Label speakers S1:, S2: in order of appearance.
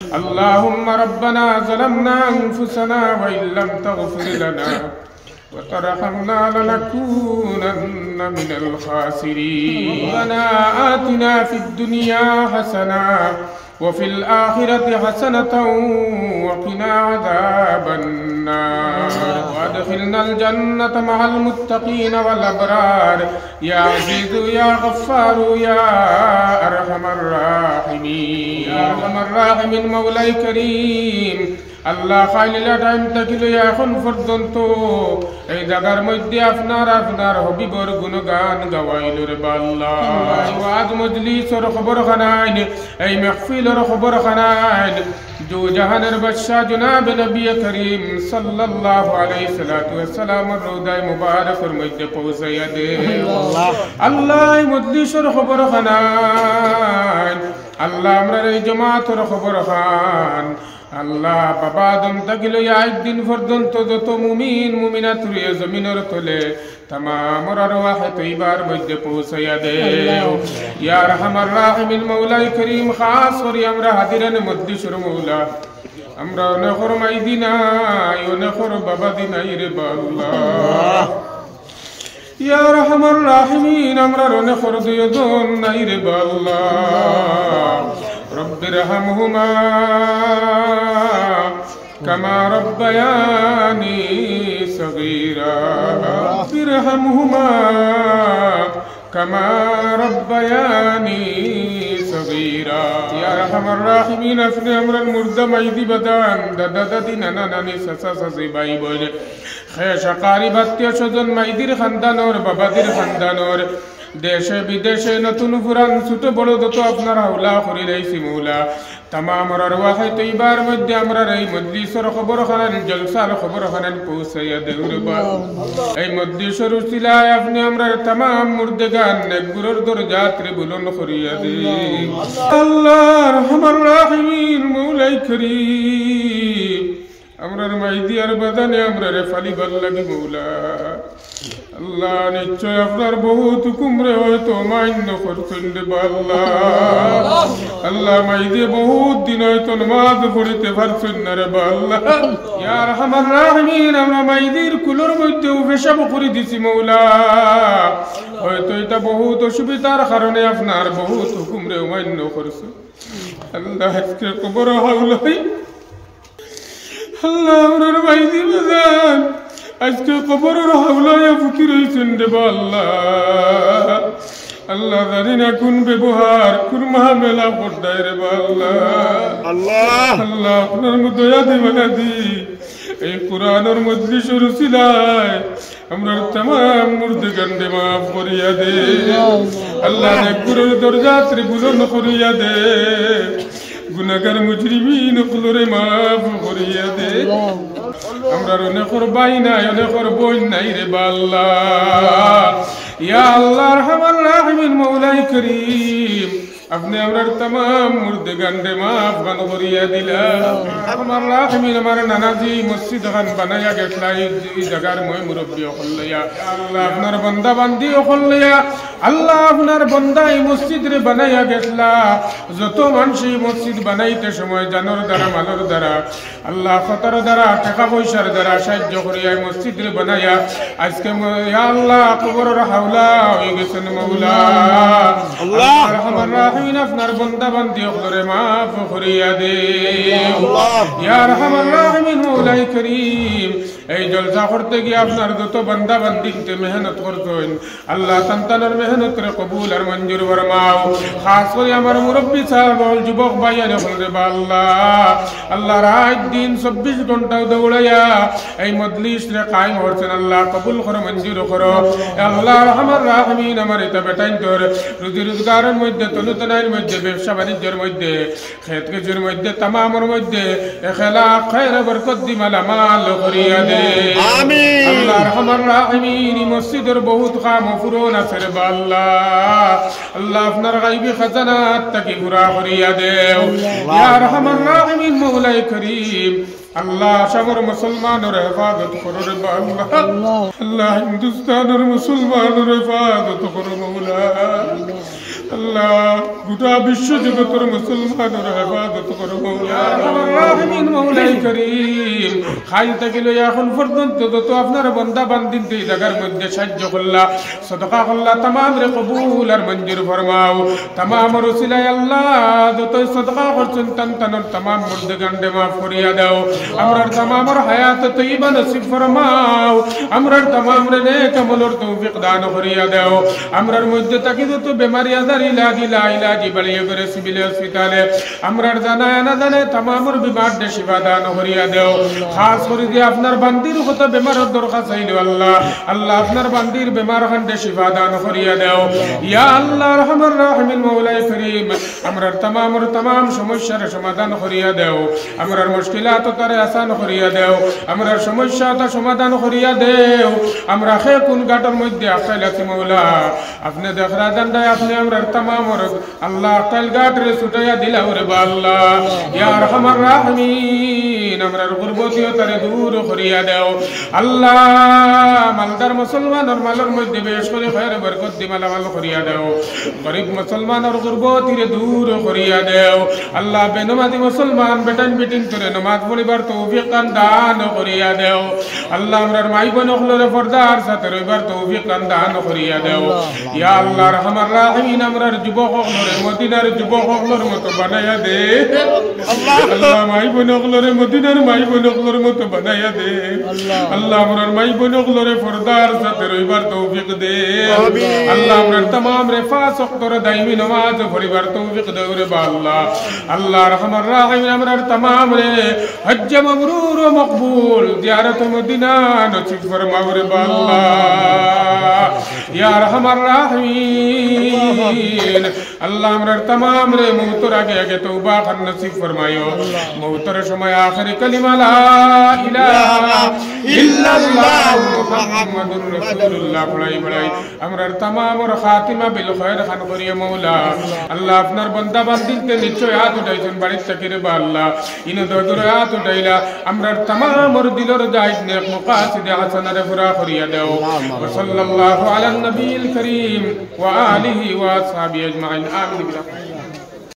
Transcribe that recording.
S1: اللهم ربنا ظلمنا أنفسنا وإن لم تغفر لنا وترحمنا لنكونن من الخاسرين ربنا آتنا في الدنيا حسنة وفي الآخرة حسنة وقنا عذاب النار وادخلنا الجنة مع المتقين والأبرار يا عزيز يا غفار يا أرحم الراحمين يا أرحم الراحمين مولاي كريم আল্লাহ খাইলিলা time থাকিলে এখন পর্যন্ত এই জায়গার মধ্যে আপনার হবিবর গুণগান গাওয়াইল রে আল্লাহ ওয়াজ মজলিসর খবর খানাইন এই মাহফিলর খবর খানাইন দু জাহানের বাদশা জনাব নবী করিম সাল্লাল্লাহু আলাইহি সাল্লাতু ওয়াসসালাম রওদায়ে মুবারকের মধ্যে পৌঁছাইয়া দে আল্লাহ এই মজলিসর খবর খানাইন আল্লাহ আমরা এই জামাতের খবর খান আল্লাহ বাবা আদম তাকিলো একদিন পর্যন্ত যত মুমিন মুমিনাত রয়ে জমিনের তলে तमाम अरवाह तैयबार मध्य पहुंचाया दे या रहमान राहिमीन मौला करीम खास और আমরা হাদিরান মজলিসের মৌলা আমরা অনেকর মাইদিনা অনেকর বাবা দিনাই রে আল্লাহ ইয়া রহমান রাহিমিন আমরা অনেকর দুইজন নাই রে আল্লাহ رب ارحمهما كما ربياني صغيرا رب ارحمهما كما ربياني صغيرا يا ارحم الراحمين افني امر المرد ميدي بدان দাদা নানা নানি চাচা চাচি ভাই বোন খেশ আকারিব আত্মীয় স্বজন মাইদির খানদানর বাবাদির খানদানর দেশে বিদেশে নতুন পুরান ছোট বড় যত আপনার হাওলা করে রাইছি মৌলা तमाम अरवाह तैयबार मध्य আমরা এই মজলিসের খবর খানান জলসার খবর খানান পৌঁছাইয়া দেউর বা এই মজলিসের উসিলায় আপনি আমরা तमाम মুর্দেগান নেকগুরর দরজাতে বুলন্দ করিয়া দে আল্লাহ রহমান রাহিম মৌলাই করিম আমরার মাইদি আর বাদানে আমরা রে ফালিবার লাগি মৌলা আল্লাহ নিশ্চয় আপনার বহুত হুকুমরে হয়তো মান্য করছেন রে আল্লাহ আল্লাহ মাইদি বহুত দিন হয়তো নামাজ পড়িতে পারছেন না রে আল্লাহ ইয়া রহমান রাহিমিন আমরা মাইদির কুলোর মধ্যে পেশাব করে দিছি মৌলা হয়তো এটা বহুত অসুবিধার কারণে আপনার বহুত হুকুমরে মান্য করছে আল্লাহ আজকে কবর হাওলাই আল্লাহ আমার মাইদি বাজান আজকে কবরের হাওলায় ফকির হয়েছেন রে আল্লাহ আল্লাহ জানি না কোন ব্যবহার কোন মাহমেলা পড়ায় রে আল্লাহ আল্লাহ আল্লাহ আপনার দয়া দিবেন দি এই কোরআনের মজলিসের উসিলায় আমরা तमाम মুর্দেগানকে মাফ করিয়া দে আল্লাহ নেকগুরর দরজাতে বুলন্দ করিয়া দে গুনাহগার মুজরিমিন কুলরে মাফ করিয়া দে আমরা অনেকর ভাই নাই অনেকর বোন নাই রে আল্লাহ ইয়া আল্লাহ রহমান রাহিমিন মৌলাই করিম আপনি আমরার तमाम মুর্দেগানকে মাফ গান করিয়া দিলা আমার রাহিমিন আমার নানাজি মসজিদ গান বানায়া গেছলা এই জায়গার মই মুরব্বি হল্লিয়া আল্লাহ আপনার বান্দা বান্দি হল্লিয়া আল্লাহ আপনার বান্দা এই মসজিদ রে বানায়া গেছলা যত মানুষ এই মসজিদ বানাইতে সময় জানোর দ্বারা মালর দ্বারা আল্লাহ খতর দ্বারা টাকা পয়সার দ্বারা সাহায্য করিয়া এই মসজিদ রে বানায়া আজকে ইয়া আল্লাহ কবরের হাওলা হয়ে গেছেন মওলা আল্লাহ রহমান রাহিম আপনার বান্দা বান্দি হলরে মাফ করিয়া দে ইয়া রহমান রাহিম মওলাই করিম এই জলসা করতে গিয়ে আপনার যত বান্দা বান্দিতে মেহনত করতেন আল্লাহ সন্তানের মেহনত রে কবুল আর মঞ্জুর ফরমাও খাস করে আমার মুরব্বি সাহেব যুবক ভাইয়ারে হলরে আল্লাহ আল্লাহ রাত দিন 24 ঘন্টা দৌড়াইয়া এই মজলিস রে কায়েম করছেন আল্লাহ কবুল করো মঞ্জুর করো আল্লাহ রহমান রাহিম আমার এটা বেটাইন তোর রুজি রোজগারের মধ্যে তলুতনার মধ্যে ব্যবসা বাণিজ্যের মধ্যে খেত কিছুর মধ্যে तमामর মধ্যে ইখলা খায়র বরকত দি মালামাল করিয়া দে আমিন আল্লাহ রহমান রাহিম মসজিদের বহুত কাম ফুরন আছে রে আল্লাহ আল্লাহ আপনার গায়বী খাজানাত তাকে পুরা করিয়া দেও ইয়া রহমান রাহিম মওলাই করিম আল্লাহ সবার মুসলমানের হেফাজত করো রে আল্লাহ আল্লাহ হিন্দুস্তানের মুসলমানের হেফাজত করো মওলা আল্লাহ গোটা বিশ্ব জগতের মুসলমানের হেফাজত করো মওলা মওলাই করিম খাই থাকিল এখন পর্যন্ত যত আপনার বান্দা বান্দিন এই জায়গার মধ্যে সাহায্য করলা সদকা করলা तमाम রে কবুল আর মঞ্জুর ফরমাও तमाम রসিলায় আল্লাহ যত সদকা করছেন তানতানোর तमाम মুর্দগান্ডে মাফ করিয়া দাও আমরার तमाम হায়াত তয়্যিবা নসিব ফরমাও আমরার तमाम রে নেক আমলের তৌফিক দান করিয়া দাও আমরার মধ্যে তাকি যত বেমারি আজার ইলাজি লা ইলাজি বালিয়ে করে সিভিল হসপিটালে আমরার জানা না জানে तमाम বিমার দে শিফা দান করিয়া দাও খাস করে যে আপনার বান্দির কত বেমারের দরকার চাইলো আল্লাহ আল্লাহ আপনার বান্দির বেমার খান্ডে শিফা দান করিয়া দাও ইয়া আল্লাহ রহমান রহিম মওলাই করিম আমরার तमाम সমস্যার সমাধান করিয়া দাও আমরার মুশকিলাত তারে আসান করিয়া দাও আমরার সমস্যাটা সমাধান করিয়া দাও আমরা খে কোন ঘাটের মধ্যে আকাইলাছি মওলা আপনি দেখরা জানদায় আপনি আমরার तमाम আল্লাহ আকাইল ঘাট রে ছুটাইয়া দিলাও রে আল্লাহ ইয়া রহমান রহিম আমরার গুরবতিও তারে দূর করিয়া দাও আল্লাহ মালদার মুসলমানের মালের মধ্যে বেশ করে খায়ের বরকত দি মালামাল করিয়া দাও গরিব মুসলমানের গুরবতিরে দূর করিয়া দাও আল্লাহ বেনমাজি মুসলমান বেটান বেটিন করে নামাজ পড়িবার তৌফিক দান করিয়া দাও আল্লাহ আমরার মাই বোন হলরে পর্দার সাথে রইবার তৌফিক দান করিয়া দাও ইয়া আল্লাহ রহমান রহিম আমরার যুবক হলরে মদিনার যুবক হলর মতো বানায়া দে আল্লাহ মাই বোন হলরে মদিনার মাই বোন হলর মতো বানায়া দে আল্লাহ আমরার মাই বোন হলরে পর্দার সাথে রইবার তৌফিক দে আল্লাহ আমরার तमाम রে পাঁচ ওয়াক্তের দাইমি নামাজ পড়িবার তৌফিক দে রে আল্লাহ আল্লাহ রহমান রহিম আমরার तमाम রে হজ্জ মাবরুর ও মকবুল জিয়ারত মদিনা নসিব ফরমাও রে আল্লাহ ইয়া রহমান রহিম আল্লাহ আমরার तमाम রে মওতের আগে আগে তওবা কর নসিব ফরমায়ো মওতের সময় আখিরি কালিমা লা ইলাহা ইল্লাল্লাহ মুহাম্মাদুর রাসূলুল্লাহ পড়াই পড়াই আমরার तमाम র খাতিমা বিল খায়র খান করিয়া মওলা আল্লাহ আপনার বান্দা বান্দিকে নিশ্চয় হাত উঠাইছেন বাড়ির থেকে রে আল্লাহ ইনো দদুর হাত উঠাইলা আমরার तमाम র দিলর জায়েজ নেক মুকাসিদে হাসানা রে পুরা করিয়া দাও সাল্লাল্লাহু আলা নবিয়িল কারীম ওয়া আলিহি ওয়া আসহাবিহি আজমাইন আমিন।